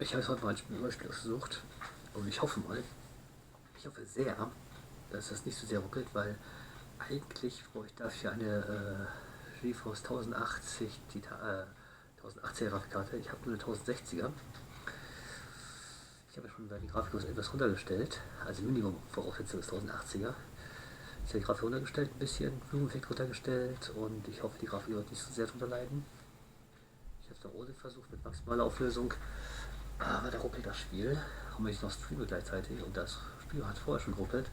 Ich habe heute mal ein neues Spiel ausgesucht und ich hoffe mal, ich hoffe sehr, dass das nicht so sehr ruckelt, weil eigentlich brauche ich dafür eine GeForce 1080, die 1080er Grafikkarte. Ich habe nur eine 1060er. Ich habe ja schon die Grafik etwas runtergestellt, also Minimum-Voraussetzung ist 1080er. Ich habe die Grafik runtergestellt, ein bisschen Blumeneffekt runtergestellt und ich hoffe, die Grafik wird nicht so sehr drunter leiden. Ich habe es auch ohne versucht mit maximaler Auflösung, aber da ruckelt das Spiel. Und wenn ich noch streame gleichzeitig und das Spiel hat vorher schon geruckelt,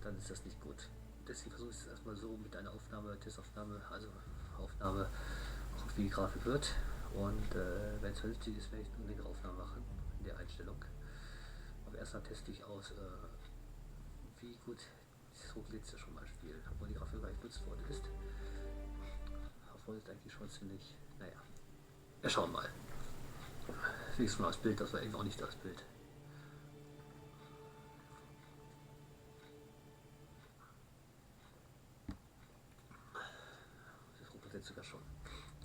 dann ist das nicht gut. Deswegen versuche ich es erstmal so mit einer Aufnahme, Testaufnahme, also Aufnahme, auch wie die Grafik wird. Und wenn es vernünftig ist, werde ich eine längere Aufnahme machen in der Einstellung. Aber erstmal teste ich aus, wie gut dieses ruckelt ja schon mal Spiel, obwohl die Grafik gar nicht genutzt worden ist. Obwohl es eigentlich schon ziemlich, naja. Wir schauen mal. Wenigstens mal das Bild, das war eben auch nicht das Bild. Das ruckelt jetzt sogar schon.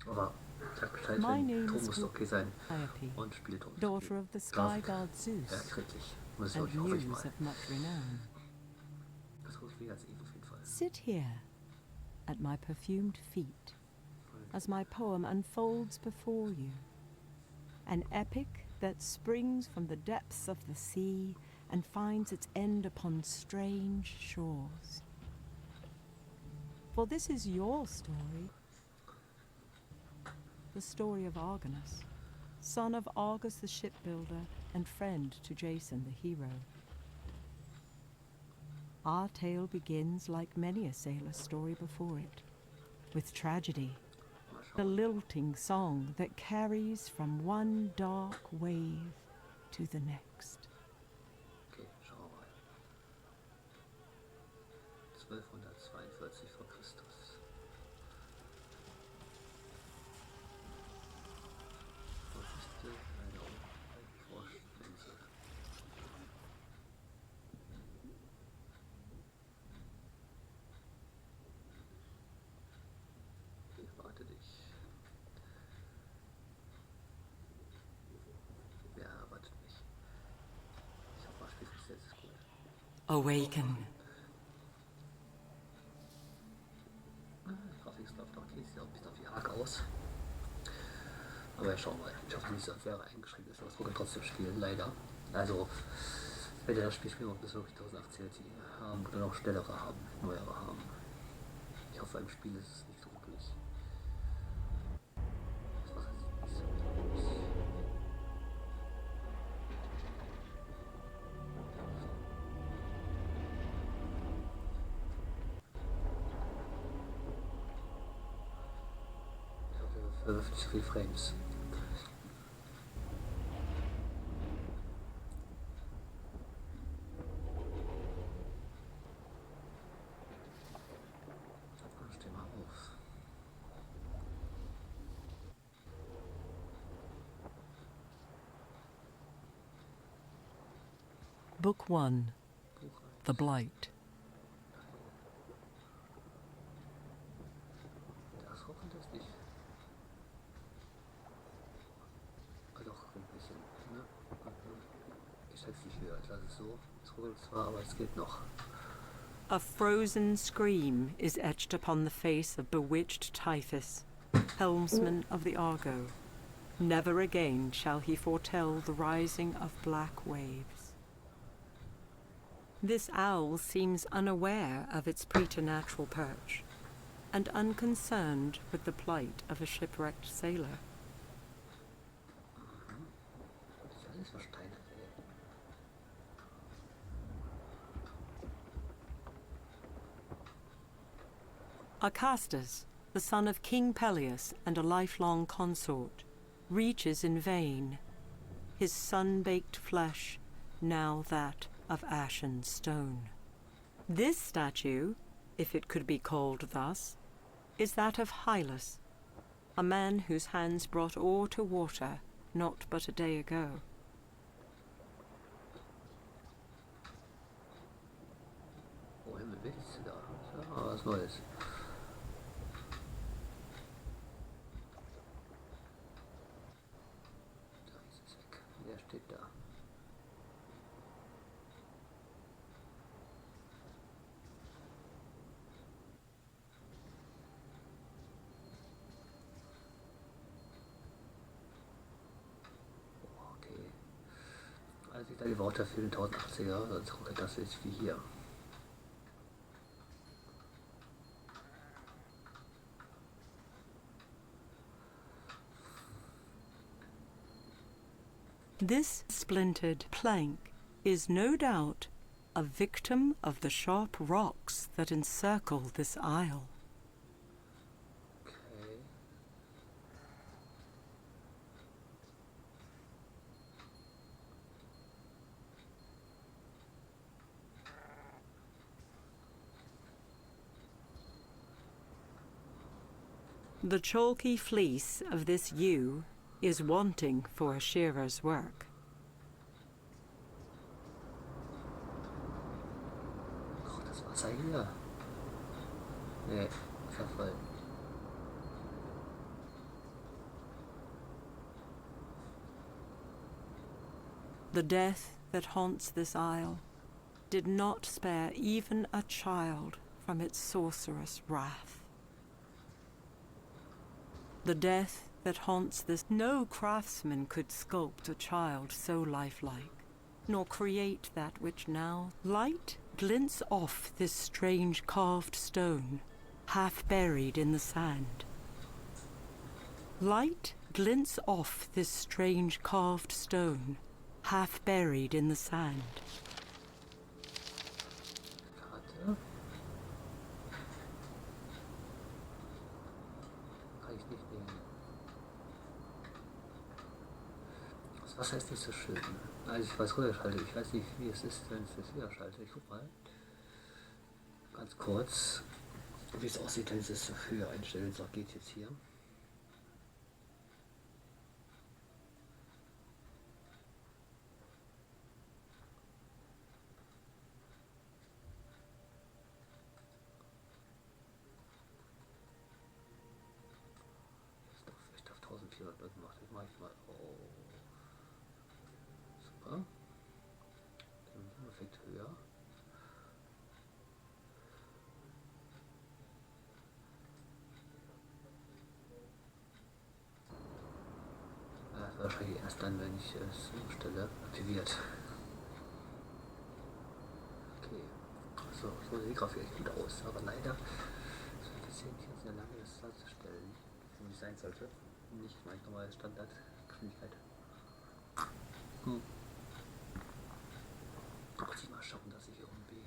Aber sag Bescheid, wenn Ton muss okay sein und Spielton. Daughter of the sky god Zeus, erkrieglich. Muss ich and euch, hoffe ich news mal. of much renown. Das ruft mich als Eve auf jeden Fall. Sit here at my perfumed feet as my poem unfolds before you. An epic that springs from the depths of the sea and finds its end upon strange shores. For this is your story, the story of Argonus, son of Argus the shipbuilder and friend to Jason the hero. Our tale begins like many a sailor's story before it, with tragedy, the lilting song that carries from one dark wave to the next. Okay, schauen wir mal. 1242 vor Christus. Vorsichtig, eine Vorspitze. Ich warte dich. Wer erwartet mich? Ich hoffe, das Spiel ist jetzt gut. Awaken. Die Grafik läuft noch okay, sieht auch ein bisschen wie arg aus. Aber ja, schauen wir mal. Ich hoffe nicht, dass es sehr eingeschränkt ist, aber es ruckelt trotzdem spielen, leider. Also, wenn ihr das Spiel spielen wollt, bis wirklich 1080 Ti haben oder noch schnellere haben, neuere haben. Ich hoffe, im Spiel ist es nicht so ruckelig. Das Wasser sieht nicht so gut aus. Ich hoffe, wir verwirft nicht so viele Frames. Steh mal auf. Book 1, Buch The 1. Blight. Das ruckelt das nicht. Ah, doch, ein bisschen. Ne? Ich schätze nicht höher. Ich lasse es so. Es ruckelt zwar, aber es geht noch. A frozen scream is etched upon the face of bewitched Typhus, helmsman of the Argo. Never again shall he foretell the rising of black waves. This owl seems unaware of its preternatural perch, and unconcerned with the plight of a shipwrecked sailor. Das ist alles versteinert, ey. Acastus, the son of King Peleus and a lifelong consort, reaches in vain, his sun-baked flesh now that of ashen stone. This statue, if it could be called thus, is that of Hylas, a man whose hands brought ore to water not but a day ago. Oh, Himmel, willst du da? Ja, was Neues. Da ist es weg. Der Steht da. Okay. Also ich da die Worte für den 1080er, sonst kommt das jetzt wie hier. This splintered plank is no doubt a victim of the sharp rocks that encircle this isle. Okay. The chalky fleece of this yew is wanting for a shearer's work. Oh, das Wasser hier. Nee, verfallen. The death that haunts this isle did not spare even a child from its sorcerous wrath. The death that haunts this, no craftsman could sculpt a child so lifelike, nor create that which now light glints off this strange carved stone, half buried in the sand. Light glints off this strange carved stone, half buried in the sand. Karte. Kann ich nicht nehmen. Das Wasser ist nicht so schön. Also ich weiß runterschalte. Ich weiß nicht, wie es ist, wenn ich das höher schalte. Ich guck mal. Ganz kurz, wie es aussieht, wenn ich es höher einstelle. So geht jetzt hier. Das ist doch vielleicht auf 1400 gemacht. Das mache ich mal. Oh. Super. Den Effekt höher. Wahrscheinlich erst dann, wenn ich es umstelle, aktiviert. Okay. So sieht die Grafik echt gut aus, aber leider wird es hier nicht sehr lange das darzustellen, wie es sein sollte. Nicht meine normale Standardgeschwindigkeit. Muss ich mal schauen, dass ich irgendwie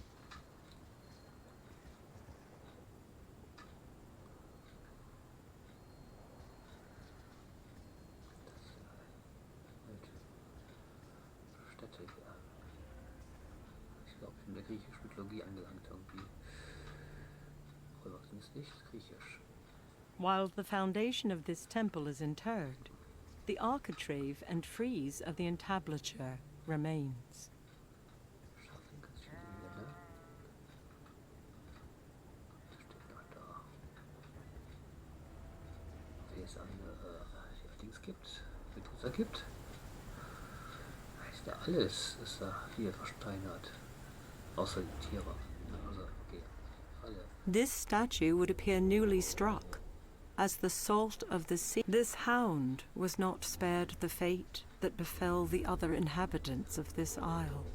Städte hier. Ich glaube, ich bin der griechischen Mythologie angelangt irgendwie. Oder zumindest nicht griechisch. While the foundation of this temple is interred, the architrave and frieze of the entablature remains. Scharfwinkelchen hier, ne? Das steht noch da. Wie es eine Dings gibt, Medusa gibt. Ist ja alles, ist da hier versteinert. Außer die Tiere. Also, okay. Alle. This statue would appear newly struck, as the salt of the sea. This hound was not spared the fate that befell the other inhabitants of this isle.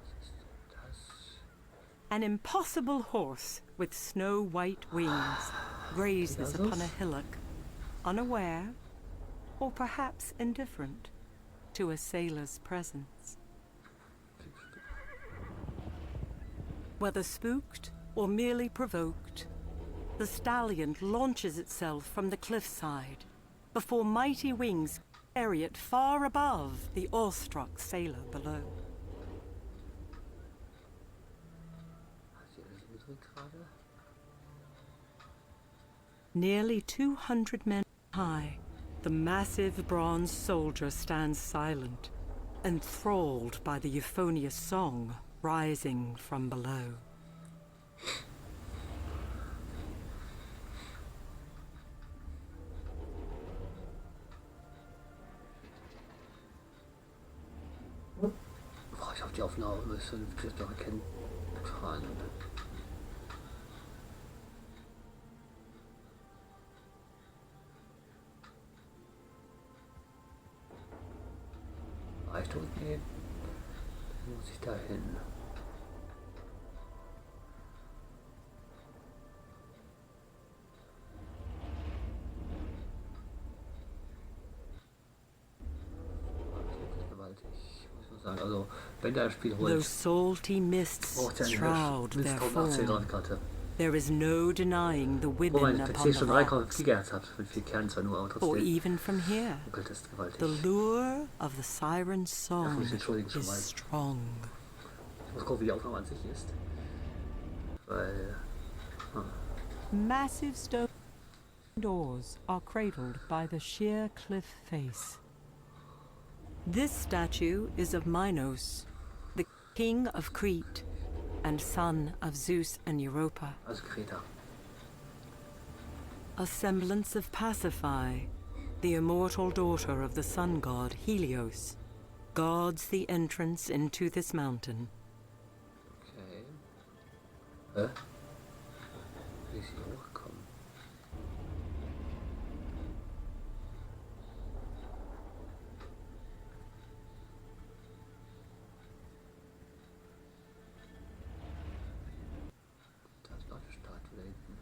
Was ist denn das? An impossible horse with snow-white wings grazes upon a hillock, unaware, or perhaps indifferent, to a sailor's presence. Whether spooked or merely provoked, the stallion launches itself from the cliffside before mighty wings carry it far above the awestruck sailor below. Hat sie alles umgedreht gerade? Nearly 200 men high, the massive bronze soldier stands silent, enthralled by the euphonious song rising from below. hoffe, die Aufnahme ist vielleicht noch erkennen kann. Reicht unten gehen? Dann muss ich da hin. Sagen. Also, wenn der ein Spiel holt, Those salty mists braucht er shroud eine their 1080 form. Grafikkarte. There is no denying the Wo mein within upon PC the schon rocks. 3 GHz hat, mit 4 Kernen zwar nur, aber Or trotzdem even from here, ruckelt es gewaltig. the lure of the siren's Ja, muss song ich entschuldigen schon is mal. strong. Ich muss gucken, wie die Aufnahme an sich ist. Weil, Massive stone doors are cradled by the sheer cliff face. This statue is of Minos, the king of Crete and son of Zeus and Europa. also Kreta. A semblance of Pasiphae, the immortal daughter of the sun god Helios, guards the entrance into this mountain. Okay. Hä? Wie ist hier hochgekommen? Da ist noch eine Statue da hinten.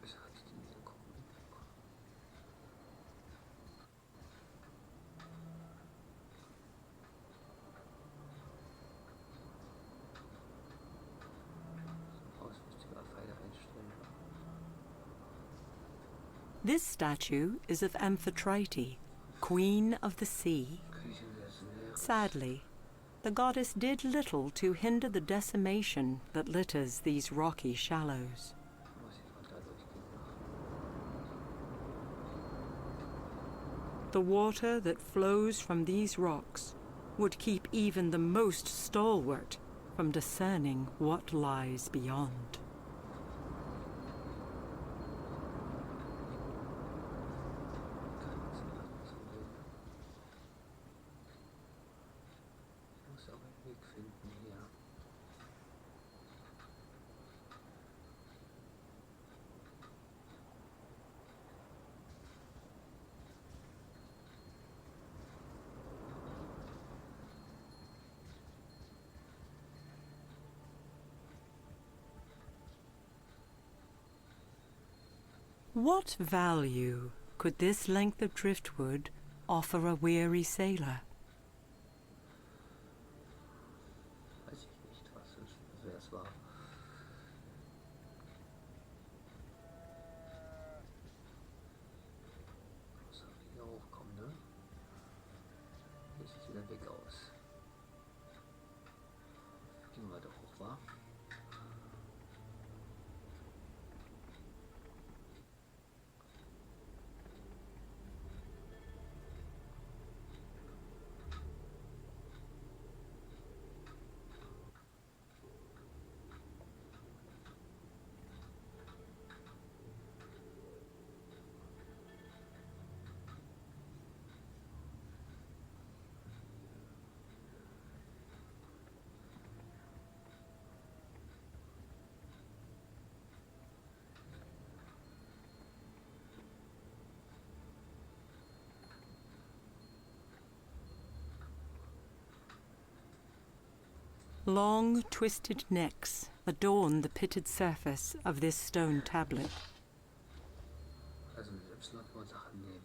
Wieso kann ich die nicht so gucken? Aus müsste ich mal Pfeile einstellen. This statue is of Amphitrite, queen of the sea. Küchen des Meeres. Sadly, the goddess did little to hinder the decimation that litters these rocky shallows. Muss ich mal da durchgehen. The water that flows from these rocks would keep even the most stalwart from discerning what lies beyond. Ich muss auch einen Weg finden hier. What value could this length of driftwood offer a weary sailor? Weiß ich nicht, was es war. Muss auch hier hochkommen, ne? Hier sieht wieder weg aus. Gehen wir weiter hoch, wa? Long, twisted necks adorn the pitted surface of this stone tablet. Also mit Y kann man Sachen nehmen.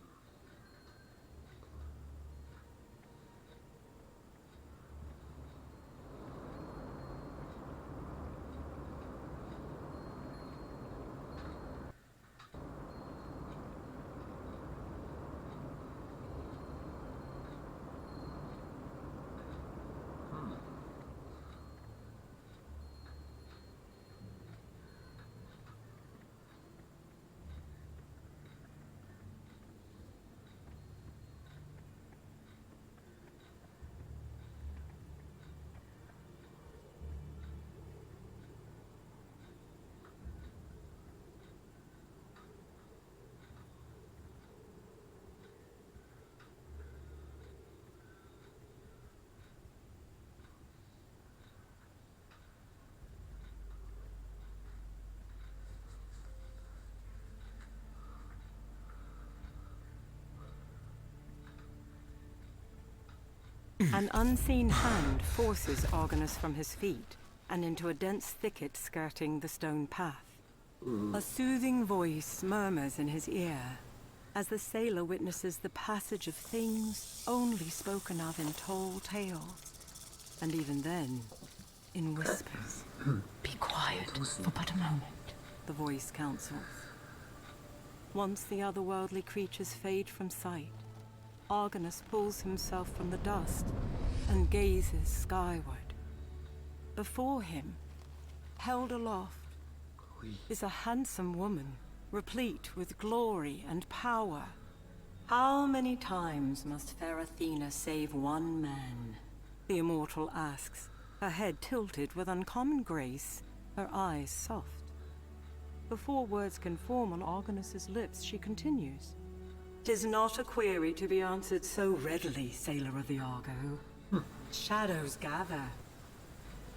An unseen hand forces Argonus from his feet and into a dense thicket skirting the stone path. A soothing voice murmurs in his ear as the sailor witnesses the passage of things only spoken of in tall tales, and even then, in whispers. Be quiet for but a moment, The voice counsels. Once the otherworldly creatures fade from sight, Argonus pulls himself from the dust and gazes skyward. Before him, held aloft, is a handsome woman, replete with glory and power. How many times must fair Athena save one man? The immortal asks, her head tilted with uncommon grace, her eyes soft. Before words can form on Argonus's lips, she continues. "'Tis not a query to be answered so readily, sailor of the Argo. Shadows gather,"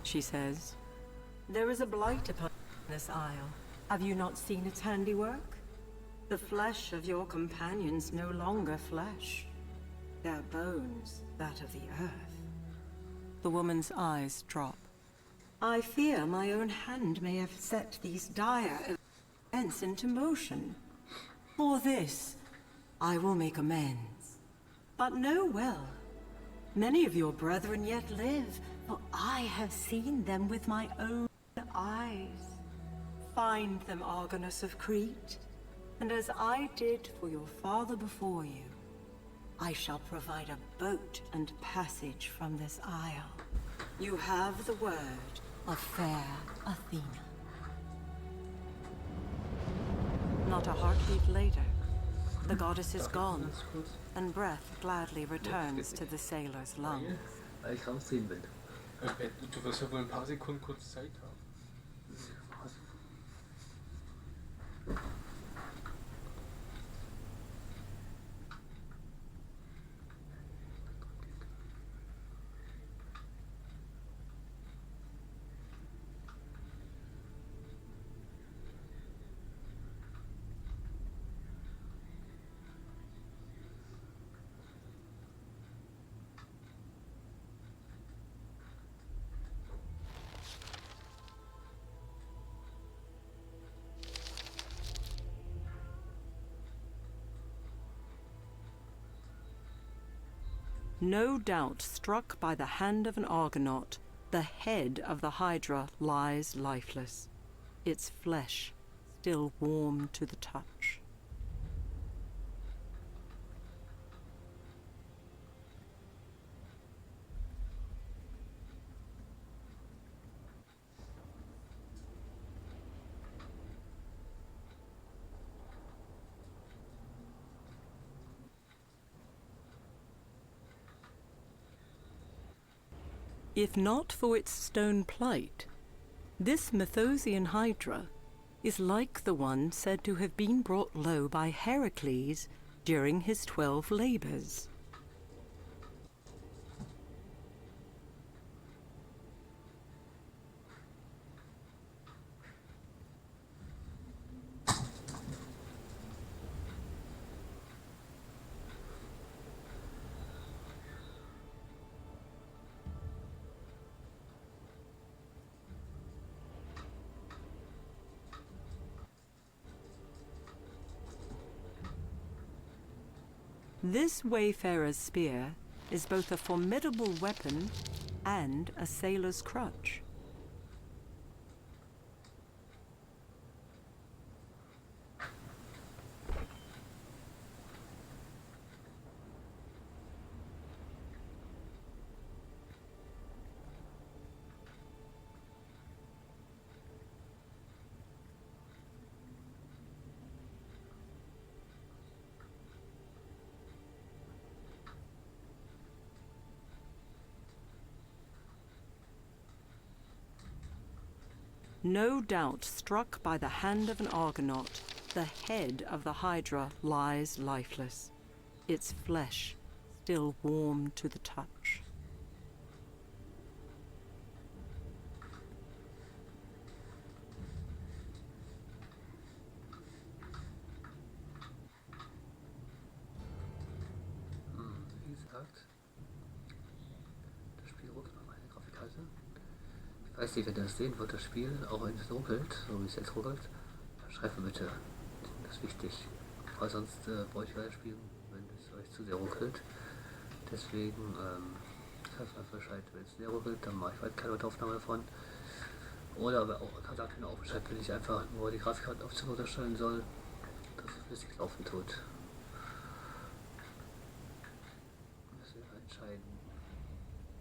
she says. "There is a blight upon this isle. Have you not seen its handiwork? The flesh of your companions no longer flesh. Their bones, that of the earth." The woman's eyes drop. "I fear my own hand may have set these dire events into motion. For this, I will make amends. But know well, many of your brethren yet live, for I have seen them with my own eyes. Find them, Argonus of Crete, and as I did for your father before you, I shall provide a boat and passage from this isle. You have the word of fair Athena." Not a heartbeat later, the goddess is gone, and breath gladly returns to the sailor's lungs. Weil ich rausziehen will. Du wirst ja wohl ein paar Sekunden kurz Zeit haben. No doubt struck by the hand of an Argonaut, the head of the Hydra lies lifeless, its flesh still warm to the touch. If not for its stone plight, this Methosian Hydra is like the one said to have been brought low by Heracles during his 12 labors. This wayfarer's spear is both a formidable weapon and a sailor's crutch. No doubt struck by the hand of an Argonaut, the head of the Hydra lies lifeless, its flesh still warm to the touch. Wie gesagt, weiß nicht, wenn ihr das sehen wollt, das Spiel, auch wenn es ruckelt, so wie es jetzt ruckelt, schreibt mir bitte. Das ist wichtig. Weil sonst brauche ich weiter spielen, wenn es euch zu sehr ruckelt. Deswegen sagt einfach Bescheid, wenn es sehr ruckelt, dann mache ich halt keine Aufnahme davon. Oder aber auch sagt mir auch Bescheid, wenn ich einfach nur die Grafikkarte auf zu unterstellen soll, dass es flüssig laufen tut. Müssen wir entscheiden.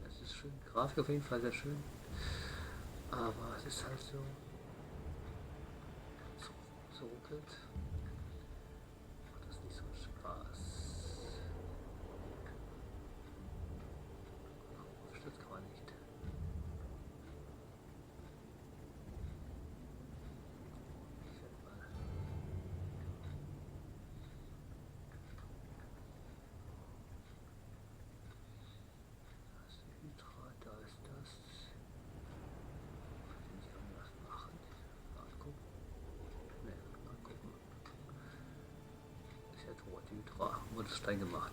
Es ist schön, die Grafik auf jeden Fall sehr schön. Aber es ist halt so ruckelt. Macht das nicht so Spaß. Stürzt kann man nicht. Ich werde mal. Da ist die Hydra, da ist das. Kann ich irgendwas machen? Angucken? Ne, angucken. Ist ja tot, die Hydra. Wurde Stein gemacht.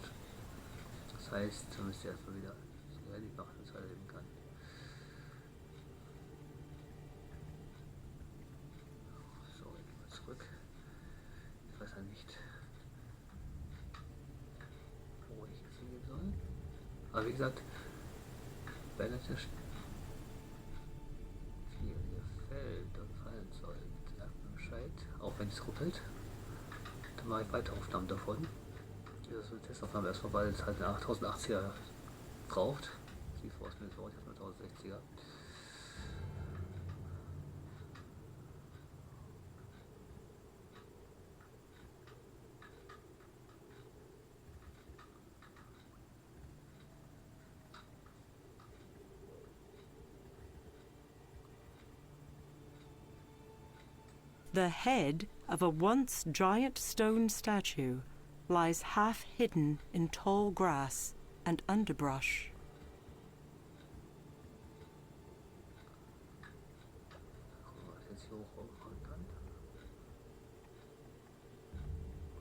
Das heißt, da müsst ihr erstmal wieder so fertig machen, dass er leben kann. So, jetzt gehen wir zurück. Ich weiß ja nicht, wo ich jetzt hingehen soll. Aber wie gesagt, wenn euch das Spiel gefällt und gefallen soll, sagt mir Bescheid. Auch wenn es ruckelt, dann mache ich weitere Aufnahmen davon. Das ist eine Testaufnahme erstmal, weil es halt eine 8080er braucht. Die Force-Mail braucht jetzt eine 1060er. The head of a once giant stone statue lies half hidden in tall grass and underbrush. Gucken wir, was jetzt hier hochfahren kann.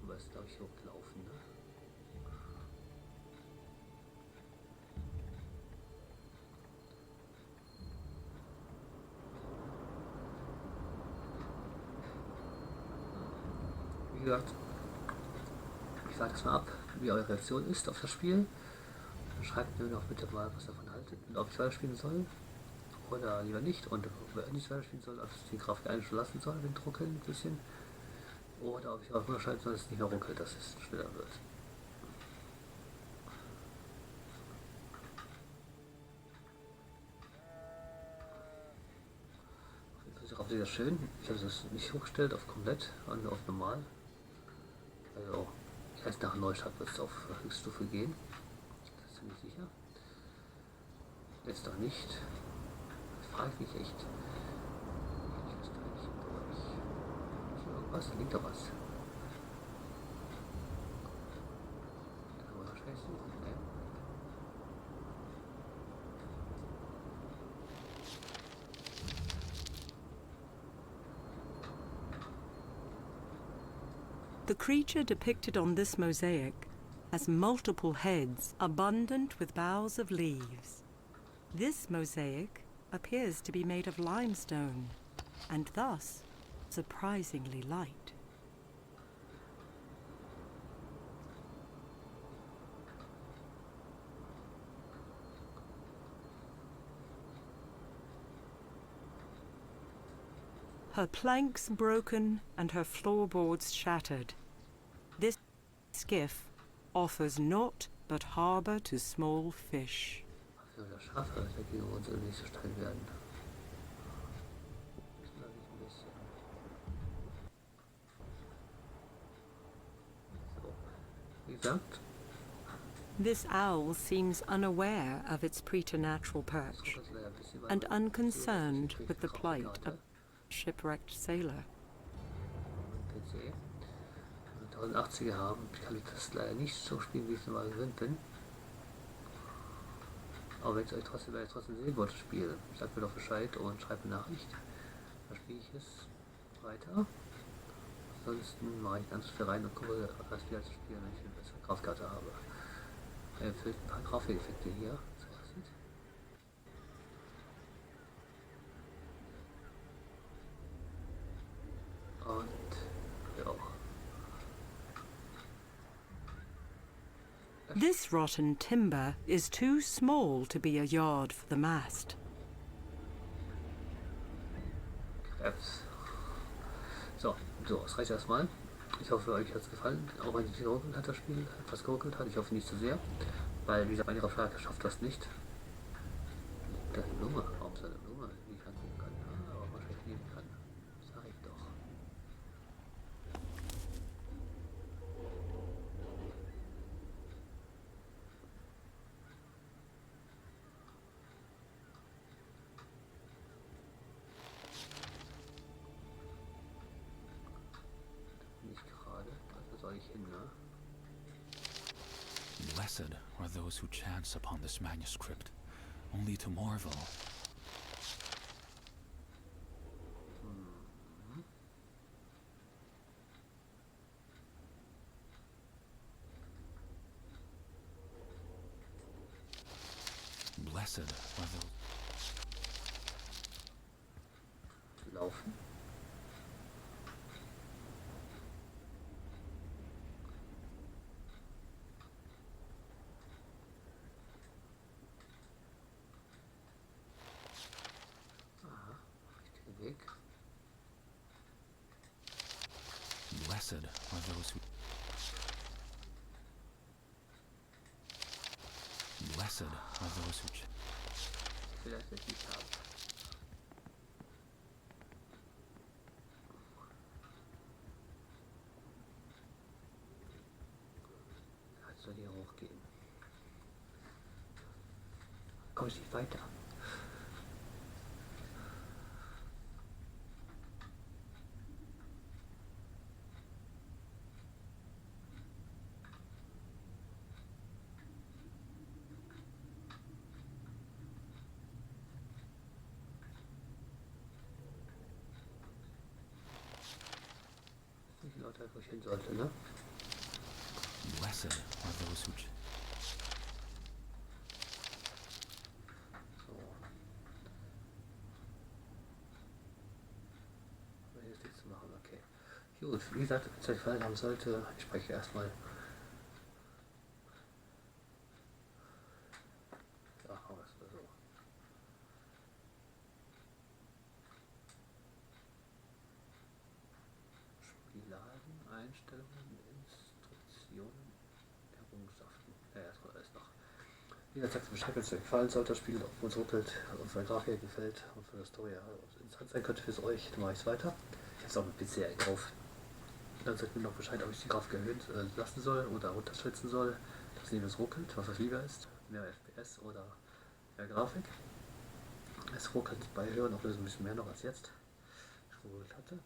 Aber es ist, glaube ich, hochgelaufen, ne? Wie gesagt, ich sage es mal ab, wie eure Reaktion ist auf das Spiel. Schreibt mir doch bitte mal, was ihr davon haltet, ob ich weiter spielen soll oder lieber nicht, und ob ich nicht weiter spielen soll, ob ich die Grafik eigentlich lassen soll, wenn es ruckelt ein bisschen, oder ob ich auch unterscheiden soll, dass es nicht mehr ruckelt, dass es schneller wird. Die Grafik ist sehr schön. Ich habe es nicht hochgestellt auf komplett, sondern auf normal. Also erst nach Neustart wird es auf Höchststufe gehen. Das ist ziemlich sicher. Jetzt noch nicht. Das frage ich mich echt. Ich wüsste eigentlich durch. Ist hier irgendwas? Da liegt da was. Da haben wir wahrscheinlich suchen, ne? The creature depicted on this mosaic has multiple heads abundant with boughs of leaves. This mosaic appears to be made of limestone and thus surprisingly light. Her planks broken and her floorboards shattered. This skiff offers naught but harbour to small fish. Was wir das schaffen, dagegen uns nicht so steil werden. Das glaube ich ein bisschen. So, wie gesagt, This owl seems unaware of its preternatural das perch ruckelt leider ein bisschen, weil and man unconcerned zusätzlich with the plight Grafikkarte of a shipwrecked sailor. PC. 1080er haben, kann ich das leider nicht so spielen, wie ich es normal gewöhnt bin. Aber wenn ich euch trotzdem sehen wollt, das Spiel, sagt mir doch Bescheid und schreibt eine Nachricht. Dann spiele ich es weiter. Ansonsten mache ich ganz viel rein und gucke, das wieder zu spielen, wenn ich eine bessere Grafikkarte habe. Er empfiehlt ein paar Grafikeffekte hier. So aussieht. This rotten timber is too small to be a yard for the mast. Krebs. So, es reicht erstmal. Ich hoffe, euch hat es gefallen. Auch wenn es geruckelt hat, das Spiel etwas geruckelt hat. Ich hoffe nicht zu sehr. Weil, wie gesagt, meine Grafik schafft das nicht. Da eine Blume. Warum ist da eine Blume, die ich angucken kann? Ah, aber wahrscheinlich nehmen kann. Sag ich doch. Nicht gerade. Da soll ich hin, ne? Blessed are those who chance upon this manuscript, only to marvel. Blessed are those. Laufen. Aha, richtiger Weg. Blessed are those who. Blessed are those who. Vielleicht nicht haben. Jetzt soll hier hochgehen. Komm ich nicht weiter. Nicht lauter, wo ich hin sollte, ne? Blessed are those who. So. Aber hier ist nichts zu machen, okay. Gut, wie gesagt, wenn es euch gefallen haben sollte, ich spreche erstmal. Ja, machen wir es mal so. Spielladen, Einstellungen, Instruktionen, Errungenschaften. Ja, erstmal alles noch. Wie gesagt, sagt Bescheid, wenn es euch gefallen sollte, das Spiel, ob uns ruckelt, ob von der Grafik gefällt und von der Story ja, interessant sein könnte für euch, dann mache ich es weiter. Ich habe es auch mit PC drauf. Dann sagt mir noch Bescheid, ob ich die Grafik erhöhen lassen soll oder runterschätzen soll, dass neben es ruckelt, was lieber ist, mehr FPS oder mehr Grafik. Es ruckelt bei höheren Auflösungen ein bisschen mehr noch als jetzt. Ich geruckelt hatte.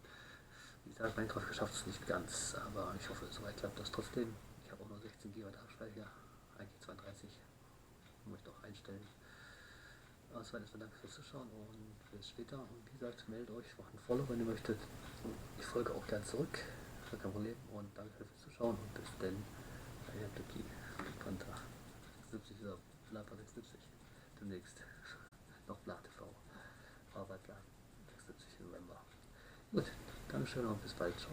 Wie gesagt, Minecraft schafft es nicht ganz, aber ich hoffe, soweit klappt das trotzdem. Ich habe auch nur 16 GB Speicher, eigentlich 32. Muss ich noch einstellen. Außerdem erstmal danke fürs Zuschauen und bis später. Und wie gesagt, meldet euch, macht ein Follow, wenn ihr möchtet. Ich folge auch gern zurück, kein Problem. Und danke fürs Zuschauen und bis dann. Euer Ducky, Panther 70 oder Blapa 76. Demnächst noch Bla TV. Aber Bla 76 November. Gut, Dankeschön und bis bald. Ciao.